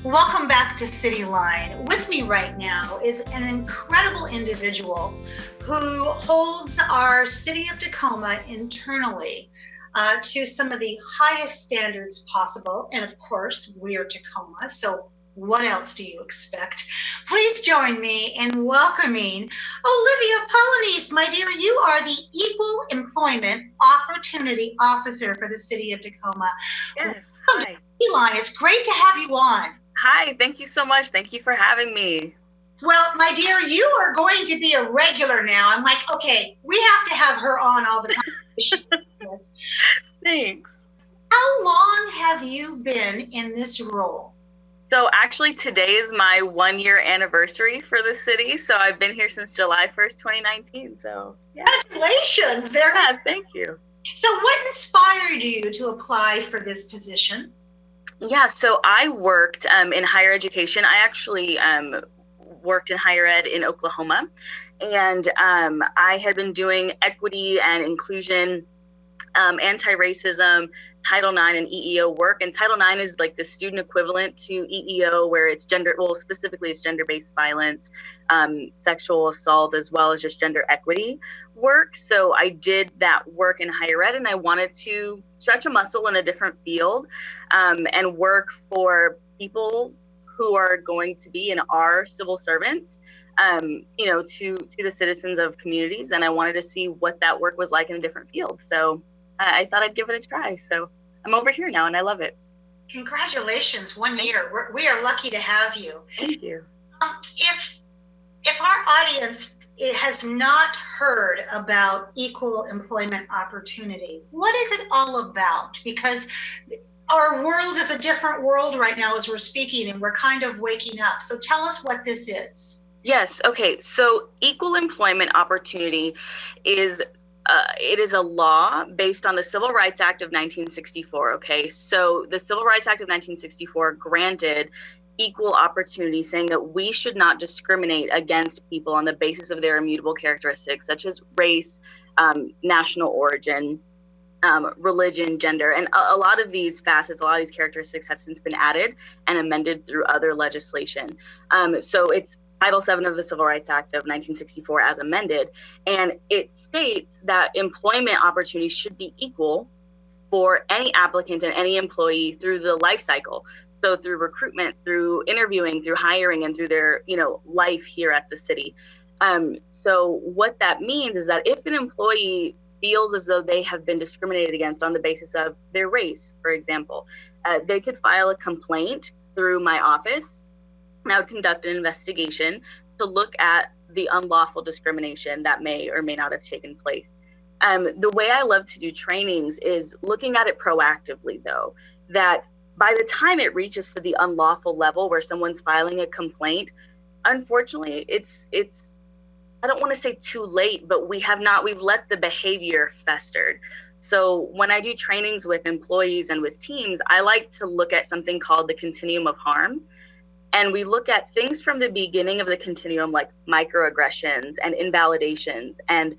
Welcome back to City Line. With me right now is an incredible individual who holds our city of Tacoma internally to some of the highest standards possible. And of course, we are Tacoma, so what else do you expect? Please join me in welcoming Olivia Polanese. My dear, you are the Equal Employment Opportunity Officer for the city of Tacoma. Yes, hi. Line, it's great to have you on. Hi, thank you so much. Thank you for having me. Well, my dear, you are going to be a regular now. I'm like, okay, we have to have her on all the time. She's this. Thanks. How long have you been in this role? So actually today is my 1-year anniversary for the city. So I've been here since July 1st, 2019. So yeah. Congratulations. Yeah, thank you. So what inspired you to apply for this position? Yeah, so I worked in higher education. I actually worked in higher ed in Oklahoma, and I had been doing equity and inclusion, anti-racism, Title IX and EEO work. And Title IX is like the student equivalent to EEO, where it's specifically it's gender-based violence, sexual assault, as well as just gender equity work. So I did that work in higher ed, and I wanted to stretch a muscle in a different field and work for people who are going to be and are civil servants, to the citizens of communities. And I wanted to see what that work was like in a different field. So I thought I'd give it a try. So I'm over here now and I love it. Congratulations, 1 year. We are lucky to have you. Thank you. If our audience has not heard about equal employment opportunity, what is it all about? Because our world is a different world right now as we're speaking, and we're kind of waking up. So tell us what this is. Yes. Okay. So equal employment opportunity is it is a law based on the Civil Rights Act of 1964. Okay. So the Civil Rights Act of 1964 granted equal opportunity, saying that we should not discriminate against people on the basis of their immutable characteristics, such as race, national origin, religion, gender. And a lot of these facets, a lot of these characteristics have since been added and amended through other legislation. So it's Title VII of the Civil Rights Act of 1964 as amended, and it states that employment opportunities should be equal for any applicant and any employee through the life cycle. So through recruitment, through interviewing, through hiring, and through their, life here at the city. So what that means is that if an employee feels as though they have been discriminated against on the basis of their race, for example, they could file a complaint through my office. And I would conduct an investigation to look at the unlawful discrimination that may or may not have taken place. The way I love to do trainings is looking at it proactively, though, that by the time it reaches to the unlawful level where someone's filing a complaint, unfortunately, it's I don't want to say too late, but we've let the behavior festered. So when I do trainings with employees and with teams, I like to look at something called the continuum of harm. And we look at things from the beginning of the continuum, like microaggressions and invalidations and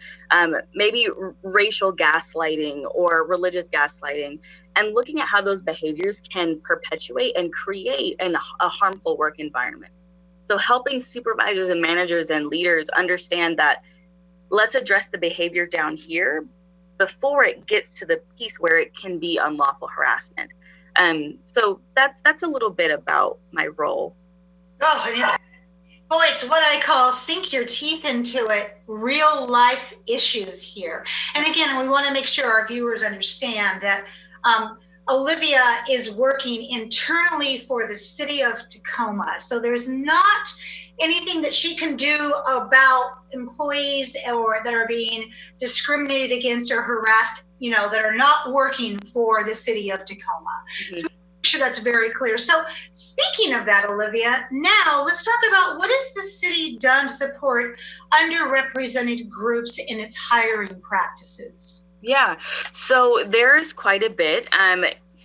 maybe racial gaslighting or religious gaslighting, and looking at how those behaviors can perpetuate and create a harmful work environment. So helping supervisors and managers and leaders understand that let's address the behavior down here before it gets to the piece where it can be unlawful harassment. So that's a little bit about my role. Oh, it's what I call sink your teeth into it, real life issues here. And again, we want to make sure our viewers understand that Olivia is working internally for the city of Tacoma. So there's not anything that she can do about employees or that are being discriminated against or harassed, that are not working for the city of Tacoma. Mm-hmm. So make sure that's very clear. So speaking of that, Olivia, now let's talk about what has the city done to support underrepresented groups in its hiring practices? Yeah, so there's quite a bit.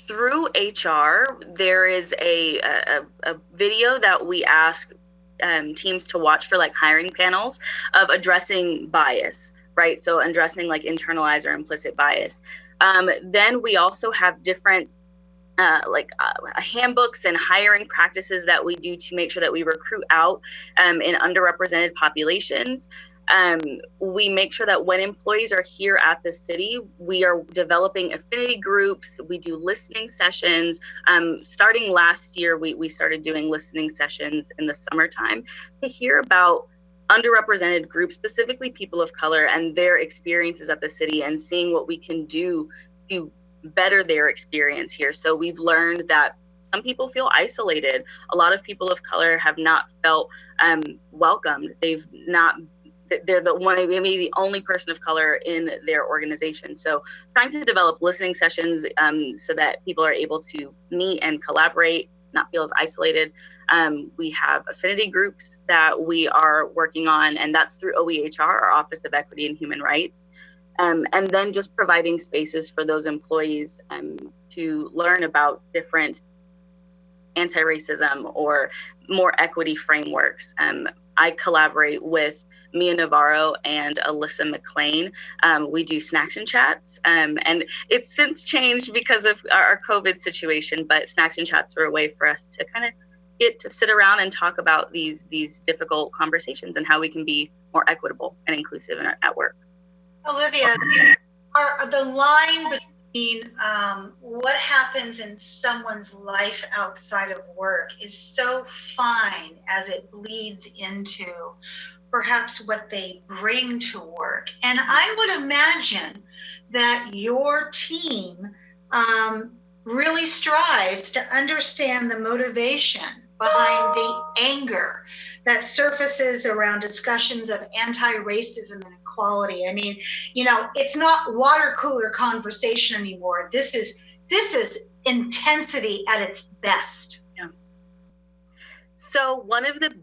Through HR, there is a video that we ask teams to watch for, like hiring panels, of addressing bias, right? So addressing like internalized or implicit bias. Then we also have different handbooks and hiring practices that we do to make sure that we recruit out in underrepresented populations. We make sure that when employees are here at the city, we are developing affinity groups. We do listening sessions. Starting last year, we started doing listening sessions in the summertime to hear about underrepresented groups, specifically people of color, and their experiences at the city, and seeing what we can do to better their experience here. So we've learned that some people feel isolated. A lot of people of color have not felt welcomed. They're maybe the only person of color in their organization. So trying to develop listening sessions so that people are able to meet and collaborate, not feel as isolated. We have affinity groups that we are working on, and that's through OEHR, our Office of Equity and Human Rights. And then just providing spaces for those employees to learn about different anti-racism or more equity frameworks. I collaborate with Mia Navarro and Alyssa McLean. We do snacks and chats, and it's since changed because of our COVID situation, but snacks and chats were a way for us to kind of get to sit around and talk about these difficult conversations and how we can be more equitable and inclusive at work. Olivia, the line between what happens in someone's life outside of work is so fine as it bleeds into perhaps what they bring to work. And I would imagine that your team really strives to understand the motivation behind the anger that surfaces around discussions of anti-racism and equality. I mean, it's not water cooler conversation anymore. This is intensity at its best. Yeah. So one of the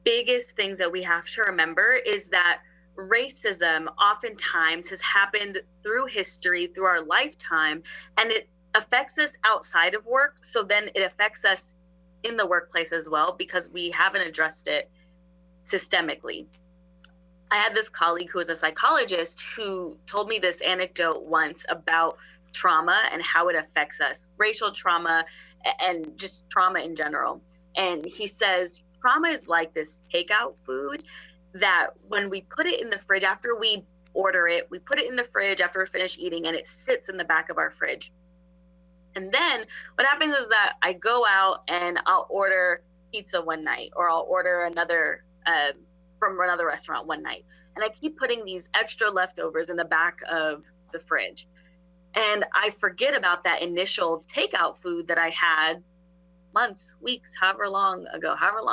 biggest things that we have to remember is that racism oftentimes has happened through history, through our lifetime, and it affects us outside of work. So then it affects us in the workplace as well, because we haven't addressed it systemically. I had this colleague who was a psychologist who told me this anecdote once about trauma and how it affects us, racial trauma and just trauma in general. And he says, trauma is like this takeout food that when we put it in the fridge, after we order it, we put it in the fridge after we finish eating, and it sits in the back of our fridge. And then what happens is that I go out and I'll order pizza one night, or I'll order another from another restaurant one night. And I keep putting these extra leftovers in the back of the fridge. And I forget about that initial takeout food that I had months, weeks, however long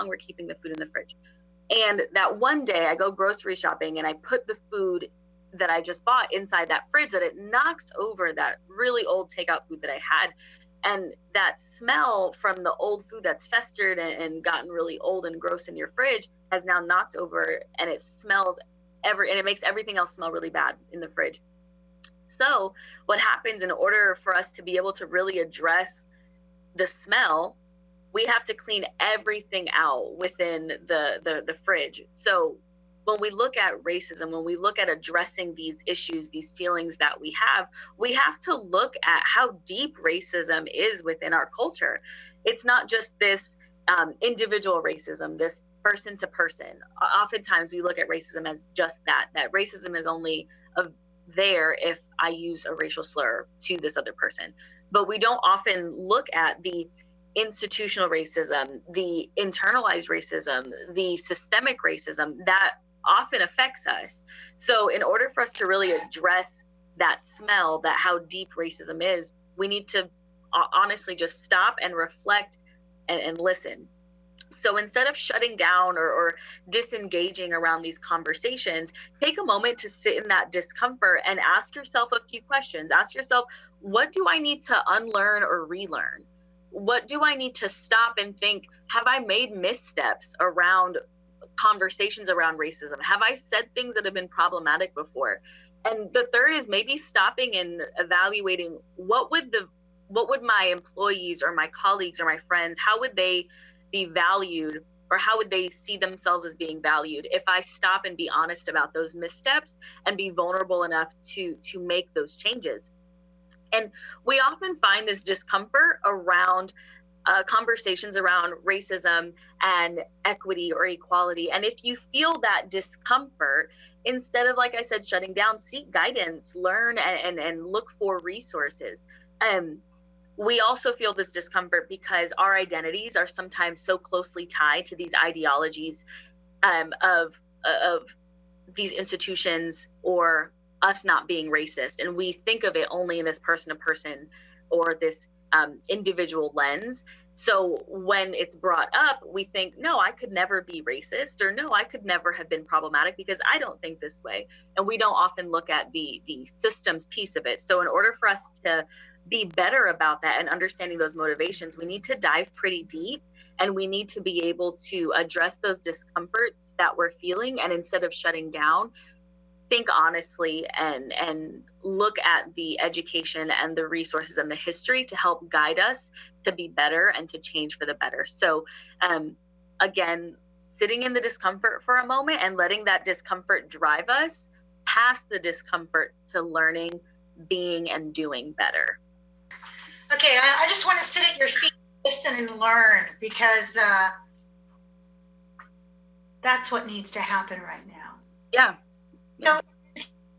we're keeping the food in the fridge. And that one day I go grocery shopping and I put the food that I just bought inside that fridge, that it knocks over that really old takeout food that I had. And that smell from the old food that's festered and gotten really old and gross in your fridge has now knocked over, and it smells and it makes everything else smell really bad in the fridge. So what happens, in order for us to be able to really address the smell, we have to clean everything out within the fridge. So when we look at racism, when we look at addressing these issues, these feelings that we have to look at how deep racism is within our culture. It's not just this individual racism, this person to person. Oftentimes we look at racism as just that racism is only there if I use a racial slur to this other person. But we don't often look at the institutional racism, the internalized racism, the systemic racism that often affects us. So in order for us to really address that smell, that how deep racism is, we need to honestly just stop and reflect and listen. So instead of shutting down or disengaging around these conversations, take a moment to sit in that discomfort and ask yourself a few questions. Ask yourself, what do I need to unlearn or relearn? What do I need to stop and think? Have I made missteps around conversations around racism? Have I said things that have been problematic before? And the third is maybe stopping and evaluating what would my employees or my colleagues or my friends, how would they be valued, or how would they see themselves as being valued if I stop and be honest about those missteps and be vulnerable enough to make those changes? And we often find this discomfort around conversations around racism and equity or equality. And if you feel that discomfort, instead of, like I said, shutting down, seek guidance, learn, and look for resources. We also feel this discomfort because our identities are sometimes so closely tied to these ideologies of these institutions or us not being racist. And we think of it only in this person to person or this individual lens. So when it's brought up, we think, no, I could never be racist, or no, I could never have been problematic because I don't think this way. And we don't often look at the systems piece of it. So in order for us to be better about that and understanding those motivations, we need to dive pretty deep, and we need to be able to address those discomforts that we're feeling. And instead of shutting down, think honestly and look at the education and the resources and the history to help guide us to be better and to change for the better. So again, sitting in the discomfort for a moment and letting that discomfort drive us past the discomfort to learning, being, and doing better. Okay, I just want to sit at your feet, listen and learn, because that's what needs to happen right now. Yeah. So,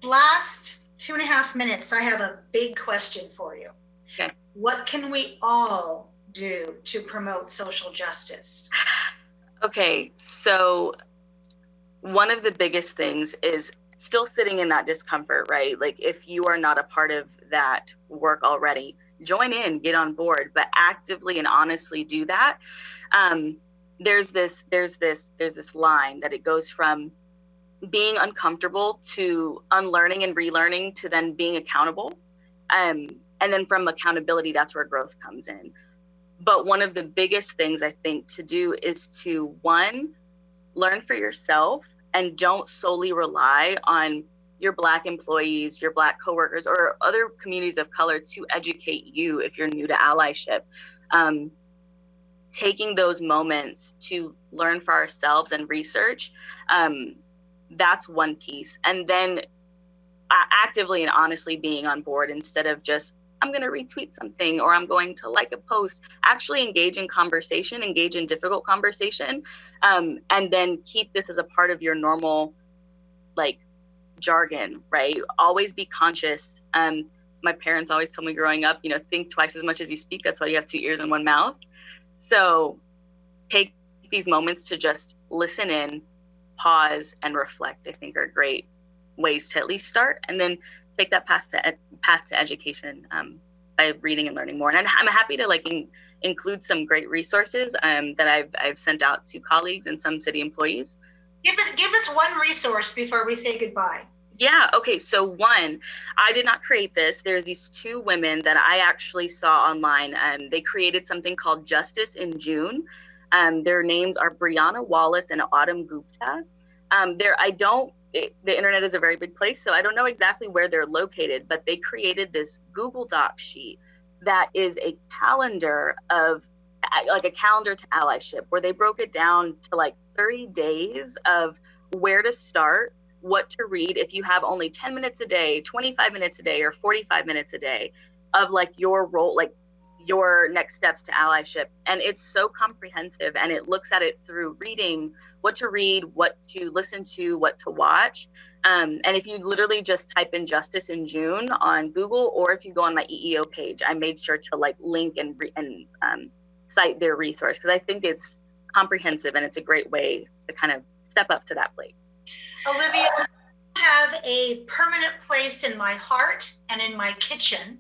last 2.5 minutes, I have a big question for you. Okay. What can we all do to promote social justice? Okay, so one of the biggest things is still sitting in that discomfort, right? Like, if you are not a part of that work already, join in, get on board, but actively and honestly do that. There's this line that it goes from being uncomfortable to unlearning and relearning to then being accountable. And then from accountability, that's where growth comes in. But one of the biggest things I think to do is to, one, learn for yourself and don't solely rely on your Black employees, your Black coworkers, or other communities of color to educate you if you're new to allyship. Taking those moments to learn for ourselves and research, that's one piece. And then actively and honestly being on board instead of just, I'm going to retweet something or I'm going to like a post. Actually engage in conversation, engage in difficult conversation, and then keep this as a part of your normal, like, jargon, right? Always be conscious. My parents always told me growing up, think twice as much as you speak. That's why you have 2 ears and 1 mouth. So take these moments to just listen in, pause, and reflect, I think are great ways to at least start, and then take that path to education by reading and learning more. And I'm happy to include some great resources that I've sent out to colleagues and some city employees. Give us one resource before we say goodbye. Yeah, okay, so one, I did not create this. There's these 2 women that I actually saw online. They created something called Justice in June. Their names are Brianna Wallace and Autumn Gupta. The internet is a very big place, so I don't know exactly where they're located, but they created this Google Doc sheet that is a calendar of, like, a calendar to allyship, where they broke it down to 30 days of where to start, what to read, if you have only 10 minutes a day, 25 minutes a day, or 45 minutes a day, of your role, your next steps to allyship. And it's so comprehensive, and it looks at it through reading, what to read, what to listen to, what to watch. And if you literally just type in Justice in June on Google, or if you go on my EEO page, I made sure to link and cite their resource, because I think it's comprehensive and it's a great way to kind of step up to that plate. Olivia, you have a permanent place in my heart and in my kitchen.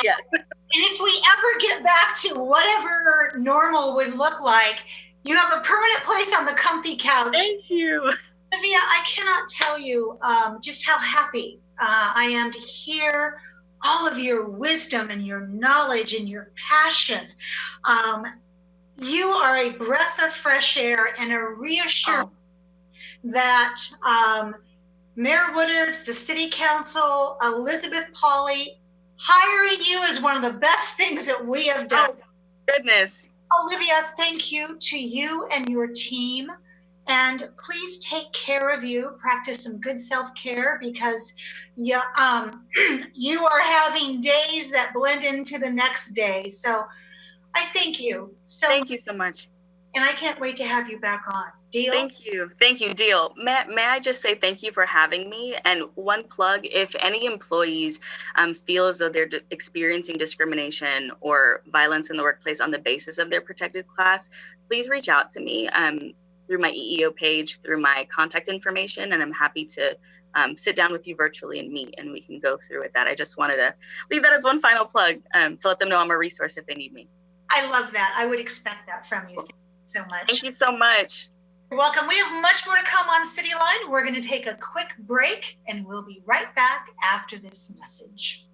Yes. And if we ever get back to whatever normal would look like, you have a permanent place on the comfy couch. Thank you. Olivia, I cannot tell you just how happy I am to hear all of your wisdom and your knowledge and your passion. You are a breath of fresh air and a reassurance that Mayor Woodard, the City Council, Elizabeth Pauley, hiring you is one of the best things that we have done. Oh, goodness. Olivia, thank you to you and your team. And please take care of you. Practice some good self-care, because you are having days that blend into the next day. So I thank you so Thank much. you so much. And I can't wait to have you back on. Deal? Thank you. Thank you, Deal. May I just say thank you for having me? And one plug, if any employees feel as though they're experiencing discrimination or violence in the workplace on the basis of their protected class, please reach out to me through my EEO page, through my contact information, and I'm happy to sit down with you virtually and meet, and we can go through with that. I just wanted to leave that as one final plug to let them know I'm a resource if they need me. I love that. I would expect that from you. Thank you so much. Thank you so much. You're welcome. We have much more to come on City Line. We're going to take a quick break, and we'll be right back after this message.